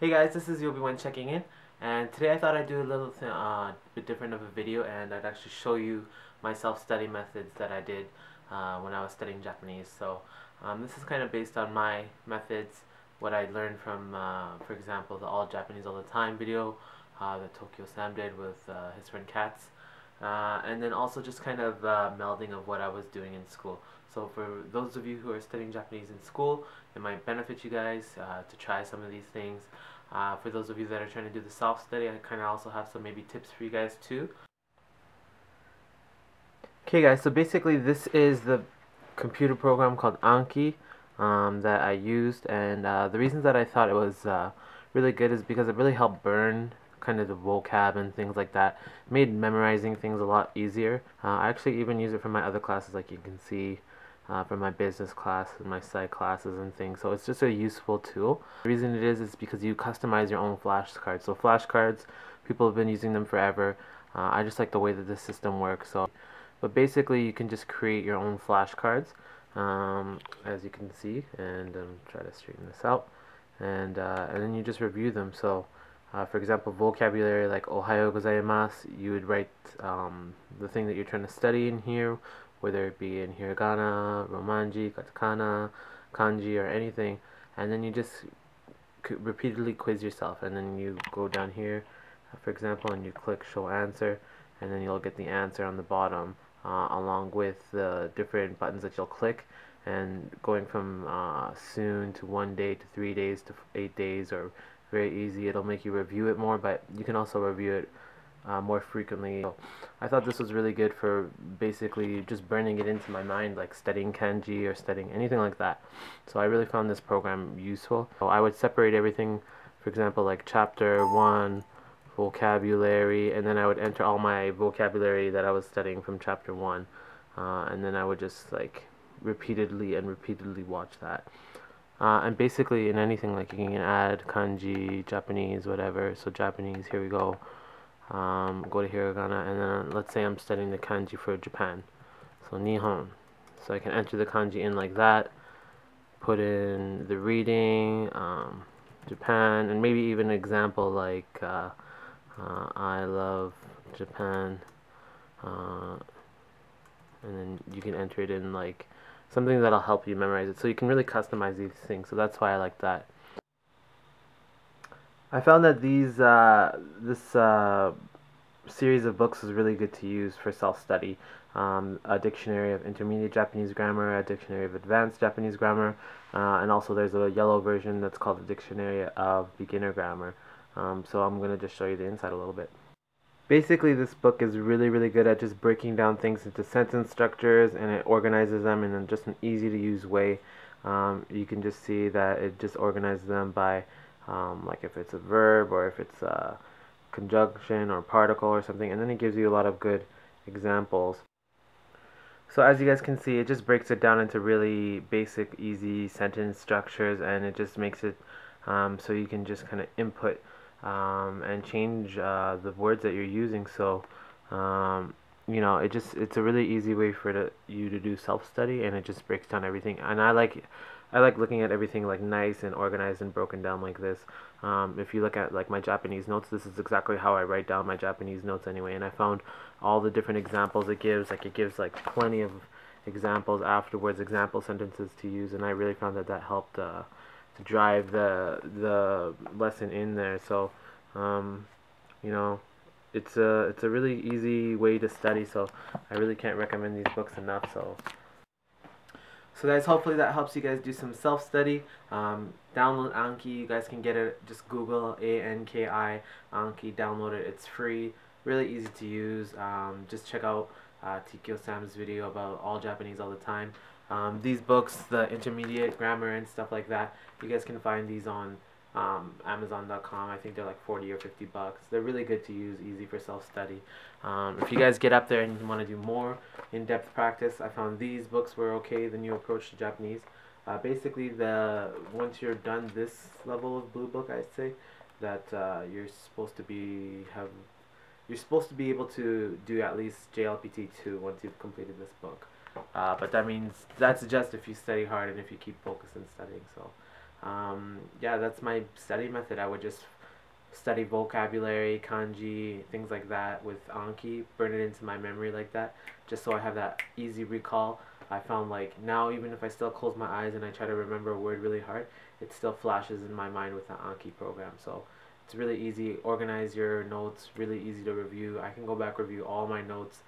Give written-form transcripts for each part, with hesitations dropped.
Hey guys, this is Yobi1 checking in, and today I thought I'd do a little bit different of a video, and I'd actually show you my self-study methods that I did when I was studying Japanese. So this is kind of based on my methods, what I learned from, for example, the All Japanese All the Time video that Tokyo Sam did with his friend Katz, and then also just kind of melding of what I was doing in school. So for those of you who are studying Japanese in school, it might benefit you guys to try some of these things. For those of you that are trying to do the self-study, I kind of also have some maybe tips for you guys too. Okay guys, so basically this is the computer program called Anki that I used, and the reasons that I thought it was really good is because it really helped burn kind of the vocab and things like that. It made memorizing things a lot easier. I actually even use it for my other classes, like you can see for my business class and my psych classes and things. So it's just a useful tool. The reason it is because you customize your own flashcards. So flashcards, people have been using them forever. I just like the way that this system works. But basically you can just create your own flashcards, as you can see, and try to straighten this out, and then you just review them. So for example, vocabulary like Ohayo gozaimasu, you would write the thing that you're trying to study in here, whether it be in hiragana, romanji, katakana, kanji, or anything, and then you just repeatedly quiz yourself, and then you go down here, for example, and you click show answer, and then you'll get the answer on the bottom, along with the different buttons that you'll click, and going from soon to 1 day to 3 days to 8 days, or very easy. It'll make you review it more, but you can also review it more frequently. So I thought this was really good for basically just burning it into my mind, like studying kanji or studying anything like that. So I really found this program useful. So I would separate everything, for example, like chapter 1, vocabulary, and then I would enter all my vocabulary that I was studying from chapter 1, and then I would just like repeatedly watch that. And basically in anything, like you can add kanji, Japanese, whatever. So Japanese, here we go. Go to hiragana, and then let's say I'm studying the kanji for Japan. So Nihon. So I can enter the kanji in like that, put in the reading, Japan, and maybe even an example like I love Japan, and then you can enter it in like something that'll help you memorize it. So you can really customize these things. So that's why I like that. I found that this series of books is really good to use for self-study. A dictionary of intermediate Japanese grammar, a dictionary of advanced Japanese grammar, and also there's a yellow version that's called a dictionary of beginner grammar. So I'm going to just show you the inside a little bit. Basically, this book is really good at just breaking down things into sentence structures, and it organizes them in just an easy to use way. You can just see that it just organizes them by like if it's a verb or if it's a conjunction or particle or something, and then it gives you a lot of good examples. So as you guys can see, it just breaks it down into really basic, easy sentence structures, and it just makes it so you can just kind of input and change the words that you're using. So you know, it's a really easy way for you to do self-study, and it just breaks down everything. And I like looking at everything like nice and organized and broken down like this. If you look at like my Japanese notes, this is exactly how I write down my Japanese notes anyway. And I found all the different examples it gives. Like it gives like plenty of examples afterwards, example sentences to use, and I really found that that helped to drive the lesson in there. So you know, it's a really easy way to study. So I really can't recommend these books enough. So guys, hopefully that helps you guys do some self-study. Download Anki. You guys can get it. Just Google Anki, Anki. Download it. It's free. Really easy to use. Just check out Tokyo Sam's video about All Japanese All the Time. These books, the intermediate grammar and stuff like that, you guys can find these on Amazon.com. I think they're like 40 or 50 bucks. They're really good to use, easy for self-study. If you guys get up there and you want to do more in-depth practice, I found these books were okay, The New Approach to Japanese. Basically, once you're done this level of blue book, I'd say that you're supposed to be able to do at least JLPT 2 once you've completed this book. But that means that's just if you study hard and if you keep focused in studying. So Yeah, that's my study method. I would just study vocabulary, kanji, things like that with Anki, burn it into my memory like that, just so I have that easy recall. I found like now, even if I still close my eyes and I try to remember a word really hard, it still flashes in my mind with the Anki program. So it's really easy. Organize your notes, really easy to review. I can go back review all my notes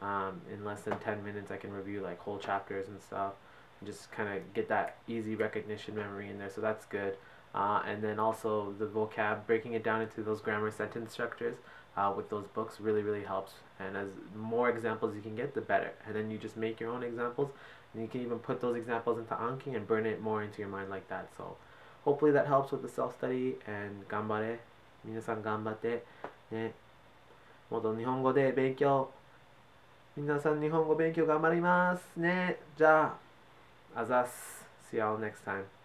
in less than 10 minutes. I can review like whole chapters and stuff, and just kind of get that easy recognition memory in there. So that's good. And then also the vocab, breaking it down into those grammar sentence structures with those books really helps. And as more examples you can get, the better. And then you just make your own examples, and you can even put those examples into Anki and burn it more into your mind like that. So hopefully that helps with the self-study. And 頑張れ。皆さん頑張って。ね。もっと日本語で勉強。皆さん日本語勉強頑張りますね。じゃあ、あざっす。See y'all next time.